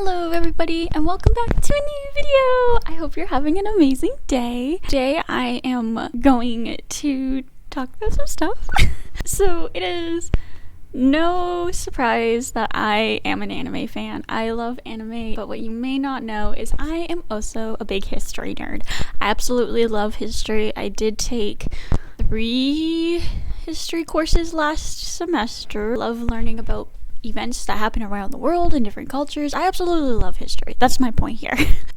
Hello everybody and welcome back to a new video. I hope you're having an amazing day. Today I am going to talk about some stuff. So it is no surprise that I am an anime fan. I love anime, but what you may not know is I am also a big history nerd. I absolutely love history. I did take 3 history courses last semester. Love learning about events that happen around the world in different cultures. I absolutely love history. That's my point here.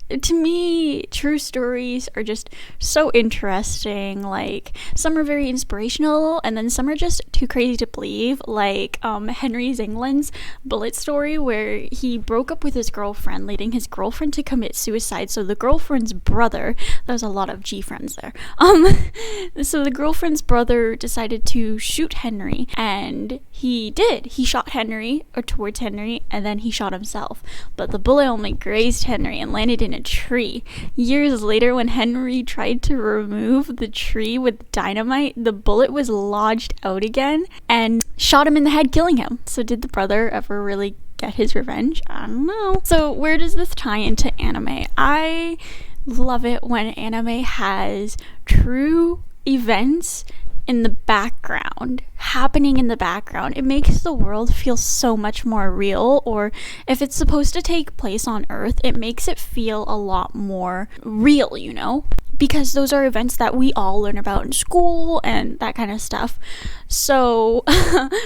To me, true stories are just so interesting. Like, some are very inspirational, and then some are just too crazy to believe. Like Henry Zingland's bullet story, where he broke up with his girlfriend, leading his girlfriend to commit suicide. So the girlfriend's brother, there's a lot of G friends there. So the girlfriend's brother decided to shoot Henry, and he did. He shot Henry, or towards Henry, and then he shot himself. But the bullet only grazed Henry and landed in a tree. Years later, when Henry tried to remove the tree with dynamite, the bullet was lodged out again and shot him in the head, killing him. So did the brother ever really get his revenge? I don't know. So where does this tie into anime? I love it when anime has true events in the background, happening in the background. It makes the world feel so much more real, or if it's supposed to take place on Earth, it makes it feel a lot more real, you know? Because those are events that we all learn about in school and that kind of stuff. So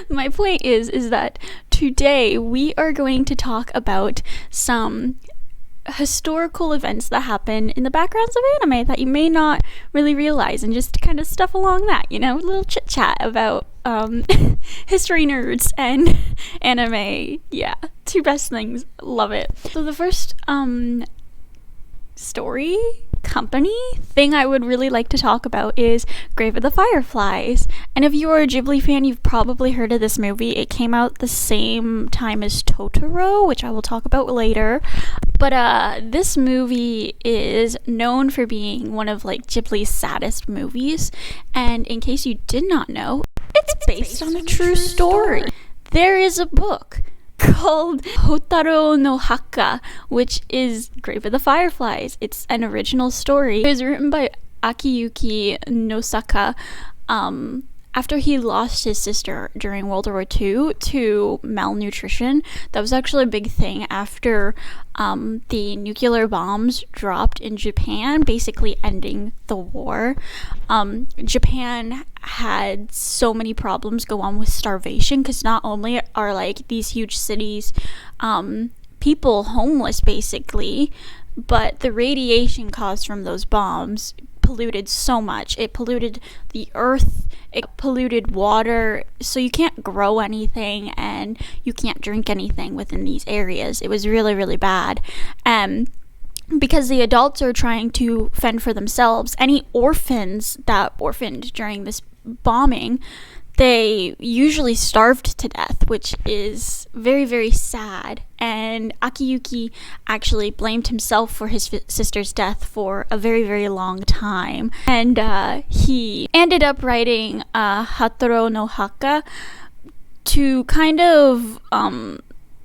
my point is that today we are going to talk about some historical events that happen in the backgrounds of anime that you may not really realize, and just kind of stuff along that, you know, a little chit chat about history nerds and anime. Yeah, 2 best things. Love it. So the first story company thing I would really like to talk about is Grave of the Fireflies. And if you are a Ghibli fan, you've probably heard of this movie. It came out the same time as Totoro, which I will talk about later. But this movie is known for being one of like Ghibli's saddest movies. And in case you did not know, it's based on a true story. There is a book called Totoro no Haka, which is Grave of the Fireflies. It's an original story. It was written by Akiyuki Nosaka after he lost his sister during World War II to malnutrition. That was actually a big thing after the nuclear bombs dropped in Japan, basically ending the war. Japan had so many problems go on with starvation, because not only are like these huge cities people homeless basically, but the radiation caused from those bombs polluted so much. It polluted the earth, it polluted water, so you can't grow anything and you can't drink anything within these areas. It was really, really bad. Because the adults are trying to fend for themselves, any orphans that orphaned during this bombing, they usually starved to death, which is very, very sad. And Akiyuki actually blamed himself for his sister's death for a very, very long time. And he ended up writing Totoro no Haka to kind of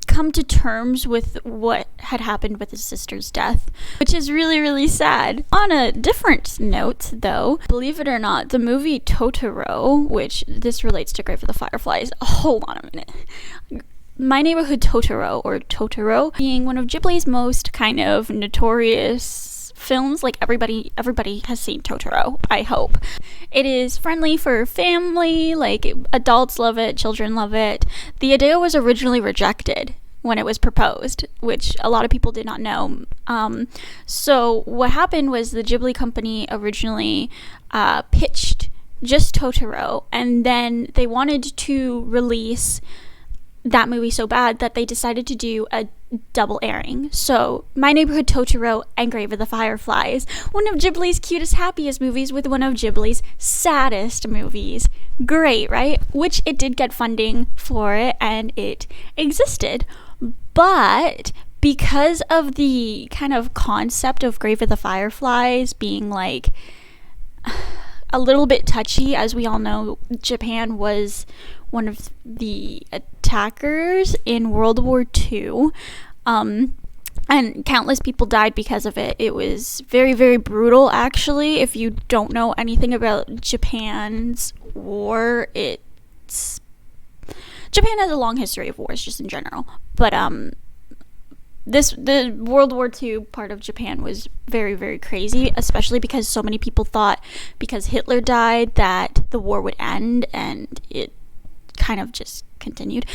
come to terms with what had happened with his sister's death, which is really, really sad. On a different note, though, believe it or not, the movie Totoro, which this relates to Grave of the Fireflies. Hold on a minute. My Neighborhood Totoro, or Totoro, being one of Ghibli's most kind of notorious films. Like, everybody has seen Totoro, I hope. It is friendly for family, like adults love it, children love it. The idea was originally rejected when it was proposed, which a lot of people did not know. So what happened was the Ghibli company originally pitched just Totoro, and then they wanted to release that movie so bad that they decided to do a double airing. So My Neighborhood Totoro and Grave of the Fireflies, one of Ghibli's cutest, happiest movies with one of Ghibli's saddest movies. Great, right? Which it did get funding for it, and it existed. But because of the kind of concept of Grave of the Fireflies being like a little bit touchy, as we all know, Japan was one of the attackers in World War II. and countless people died because of it. It was very, very brutal, actually. If you don't know anything about Japan's war, Japan has a long history of wars, just in general. But the World War II part of Japan was very, very crazy, especially because so many people thought because Hitler died that the war would end, and it kind of just continued.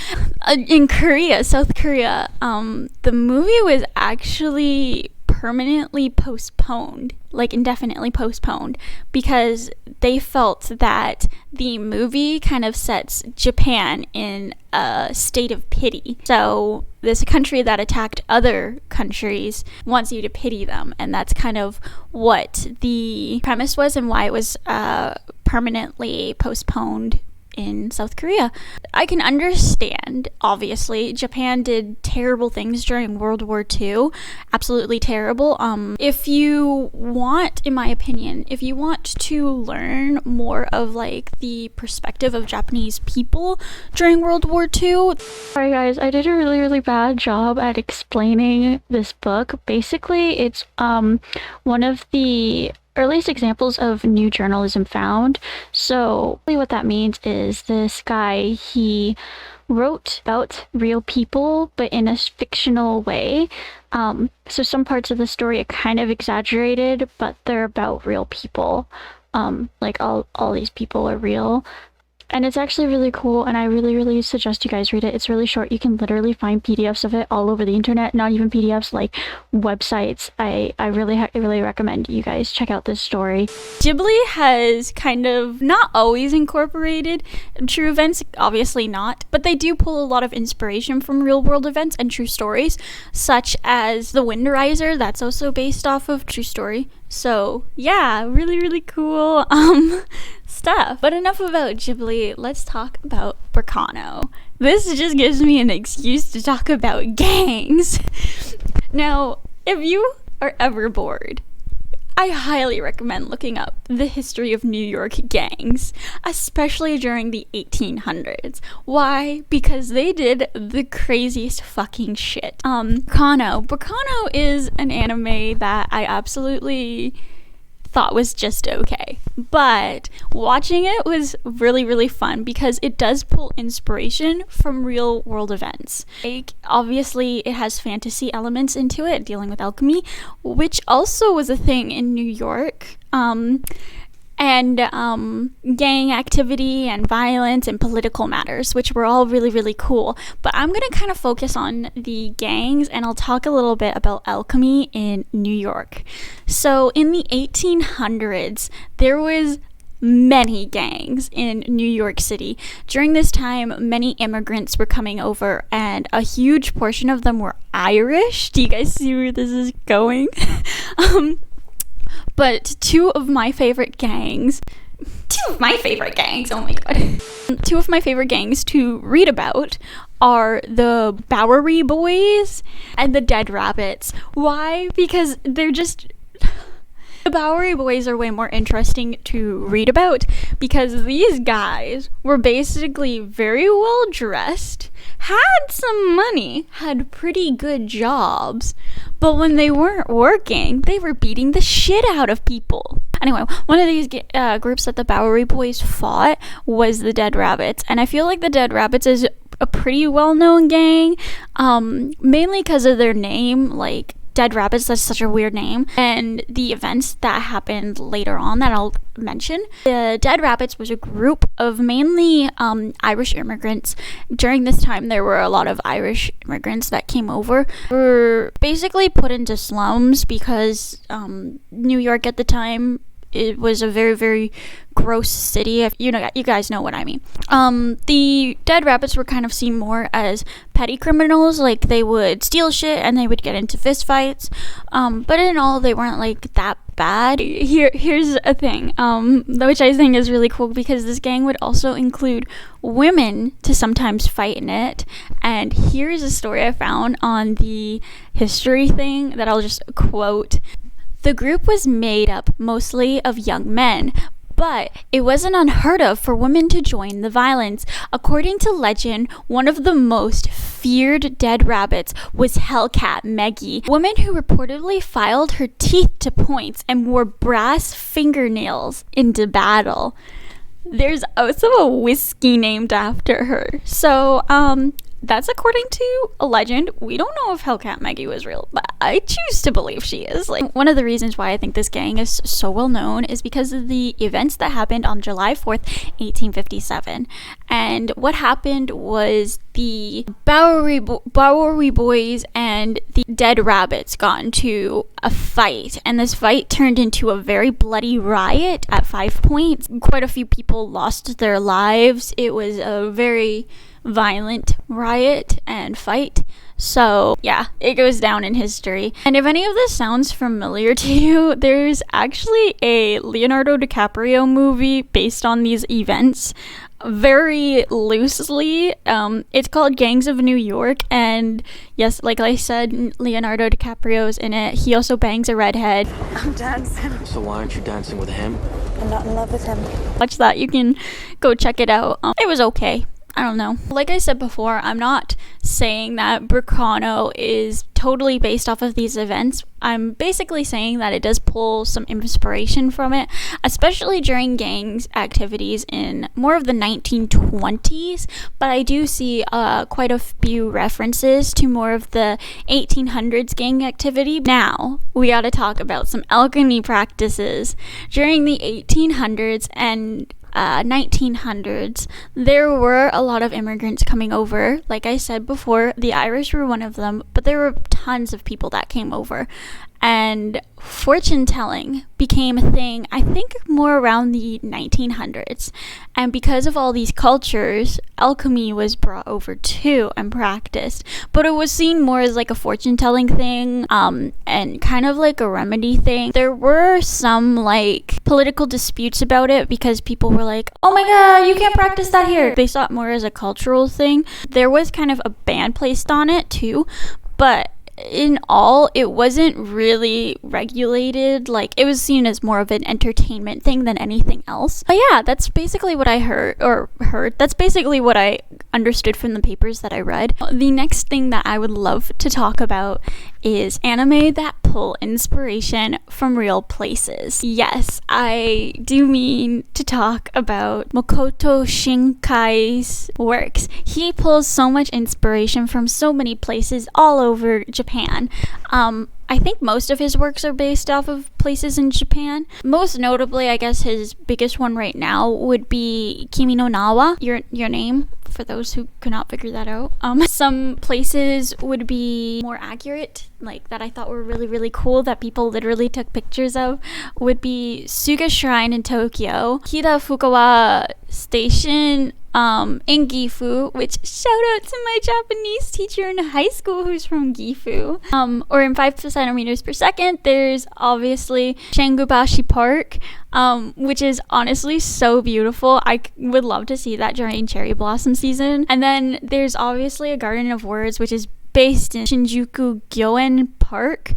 In Korea, South Korea, the movie was actually permanently postponed, like indefinitely postponed, because they felt that the movie kind of sets Japan in a state of pity. So this country that attacked other countries wants you to pity them, and that's kind of what the premise was and why it was permanently postponed in South Korea. I can understand, obviously, Japan did terrible things during World War II. Absolutely terrible. If you want, in my opinion, if you want to learn more of like the perspective of Japanese people during World War II. Sorry guys, I did a really, really bad job at explaining this book. Basically, it's one of the earliest examples of new journalism found. So what that means is this guy, he wrote about real people but in a fictional way. So some parts of the story are kind of exaggerated, but they're about real people. Like all these people are real. And it's actually really cool, and I really, really suggest you guys read it. It's really short. You can literally find PDFs of it all over the internet, not even PDFs, like websites. I really recommend you guys check out this story. Ghibli has kind of not always incorporated true events, obviously not, but they do pull a lot of inspiration from real world events and true stories, such as The Wind Riser. That's also based off of true story. So yeah, really, really cool stuff. But enough about Ghibli, let's talk about Burkano. This just gives me an excuse to talk about gangs. Now, if you are ever bored, I highly recommend looking up the history of New York gangs, especially during the 1800s. Why? Because they did the craziest fucking shit. Burkano is an anime that I absolutely thought was just okay, but watching it was really, really fun because it does pull inspiration from real world events. Like, obviously it has fantasy elements into it, dealing with alchemy, which also was a thing in New York, and gang activity and violence and political matters, which were all really, really cool. But I'm gonna kind of focus on the gangs, and I'll talk a little bit about alchemy in New York. So in the 1800s, there was many gangs in New York City. During this time, many immigrants were coming over, and a huge portion of them were Irish. Do you guys see where this is going? But two of my favorite gangs, oh my god. Two of my favorite gangs to read about are the Bowery Boys and the Dead Rabbits. Why? Because they're just... The Bowery Boys are way more interesting to read about because these guys were basically very well dressed, had some money, had pretty good jobs, but when they weren't working, they were beating the shit out of people. Anyway, one of these groups that the Bowery Boys fought was the Dead Rabbits, and I feel like the Dead Rabbits is a pretty well-known gang, mainly because of their name, like Dead Rabbits, that's such a weird name, and the events that happened later on that I'll mention. The Dead Rabbits was a group of mainly Irish immigrants. During this time, there were a lot of Irish immigrants that came over. Were basically put into slums because New York at the time, it was a very, very gross city. You guys know what I mean. The Dead Rabbits were kind of seen more as petty criminals. Like, they would steal shit and they would get into fist fights. But in all, they weren't like that bad. Here's a thing, which I think is really cool, because this gang would also include women to sometimes fight in it. And here's a story I found on the history thing that I'll just quote. The group was made up mostly of young men, But it wasn't unheard of for women to join the violence. According to legend, one of the most feared dead rabbits was Hellcat Meggie, a woman who reportedly filed her teeth to points and wore brass fingernails into battle. There's also a whiskey named after her. So, that's according to a legend. We don't know if Hellcat Maggie was real, but I choose to believe she is. Like, one of the reasons why I think this gang is so well known is because of the events that happened on July 4th, 1857. And what happened was the Bowery Boys and the Dead Rabbits got into a fight, and this fight turned into a very bloody riot at 5 points. Quite a few people lost their lives. It was a very violent riot and fight. So yeah, it goes down in history. And if any of this sounds familiar to you, there's actually a Leonardo DiCaprio movie based on these events, very loosely. It's called Gangs of New York, and yes, like I said, Leonardo DiCaprio's in it. He also bangs a redhead. I'm dancing. So why aren't you dancing with him? I'm not in love with him. Watch that. You can go check it out. It was okay. I don't know. Like I said before, I'm not saying that Bricano is totally based off of these events. I'm basically saying that it does pull some inspiration from it, especially during gangs activities in more of the 1920s. But I do see quite a few references to more of the 1800s gang activity. Now, we gotta talk about some alchemy practices. During the 1800s and 1900s, there were a lot of immigrants coming over. Like I said before, the Irish were one of them, but there were tons of people that came over. And fortune telling became a thing, I think, more around the 1900s. And because of all these cultures, alchemy was brought over too and practiced. But it was seen more as like a fortune telling thing, and kind of like a remedy thing. There were some like political disputes about it because people were like, oh my god, you can't practice that here. They saw it more as a cultural thing. There was kind of a ban placed on it too, but in all, it wasn't really regulated. Like, it was seen as more of an entertainment thing than anything else. But yeah, that's basically what I heard. That's basically what I understood from the papers that I read. The next thing that I would love to talk about is anime that pull inspiration from real places. Yes, I do mean to talk about Makoto Shinkai's works. He pulls so much inspiration from so many places all over Japan. I think most of his works are based off of places in Japan. Most notably, I guess his biggest one right now would be Kimi no Nawa, your name, for those who could not figure that out. Some places would be more accurate, like that I thought were really, really cool that people literally took pictures of, would be Suga Shrine in Tokyo, Kitafukawa Station in Gifu, which shout out to my Japanese teacher in high school who's from Gifu. Or in 5 centimeters per second, there's obviously Shangubashi Park, which is honestly so beautiful. I would love to see that during cherry blossom season. And then there's obviously a Garden of Words, which is based in Shinjuku Gyoen Park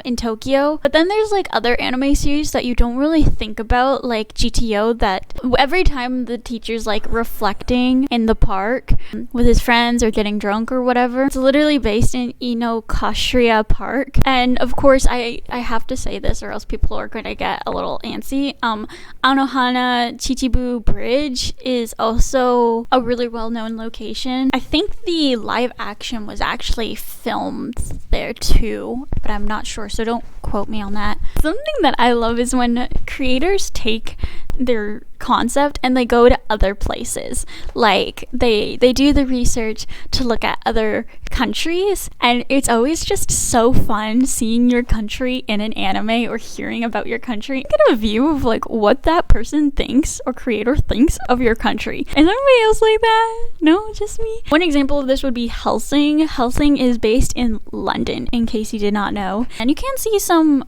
in Tokyo. But then there's like other anime series that you don't really think about, like GTO, that every time the teacher's like reflecting in the park with his friends or getting drunk or whatever, it's literally based in Inokashira Park. And of course, I have to say this or else people are going to get a little antsy. Anohana Chichibu Bridge is also a really well-known location. I think the live action was actually filmed there too, but I'm not sure, so don't quote me on that. Something that I love is when creators take their concept and they go to other places. Like they do the research to look at other countries, and it's always just so fun seeing your country in an anime or hearing about your country. Get a view of like what that person thinks or creator thinks of your country. Is anybody else like that? No, just me? One example of this would be Helsing. Helsing is based in London, in case you did not know, and you can see some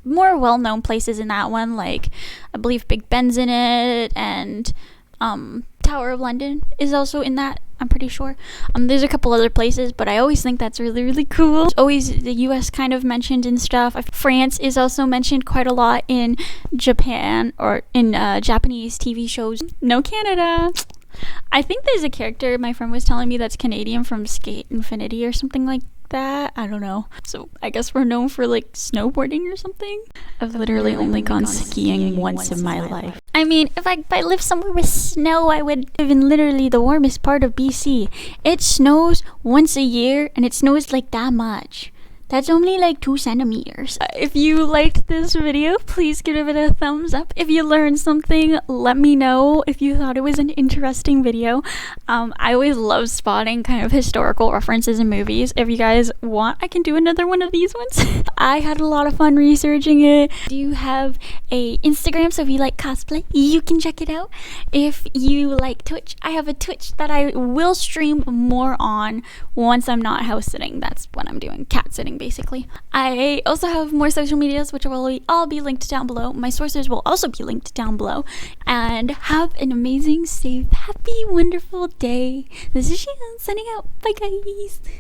more well-known places in that one, like I believe Big Ben's in it, and Tower of London is also in that I'm pretty sure. There's a couple other places, but I always think that's really, really cool. It's always the US kind of mentioned and stuff. France is also mentioned quite a lot in Japan or in Japanese TV shows. No Canada. I think there's a character my friend was telling me that's Canadian from Skate Infinity or something like that. I don't know. So I guess we're known for like snowboarding or something. I've literally only gone skiing once in my life. I mean, if I lived somewhere with snow, I would live in literally the warmest part of BC. It snows once a year, and it snows like that much. That's only like 2 centimeters. If you liked this video, please give it a thumbs up. If you learned something, let me know if you thought it was an interesting video. I always love spotting kind of historical references in movies. If you guys want, I can do another one of these ones. I had a lot of fun researching it. I do have a Instagram, so if you like cosplay, you can check it out. If you like Twitch, I have a Twitch that I will stream more on once I'm not house sitting. That's what I'm doing, cat sitting basically. I also have more social medias, which will all be linked down below. My sources will also be linked down below. And have an amazing, safe, happy, wonderful day. This is Shan signing out. Bye guys.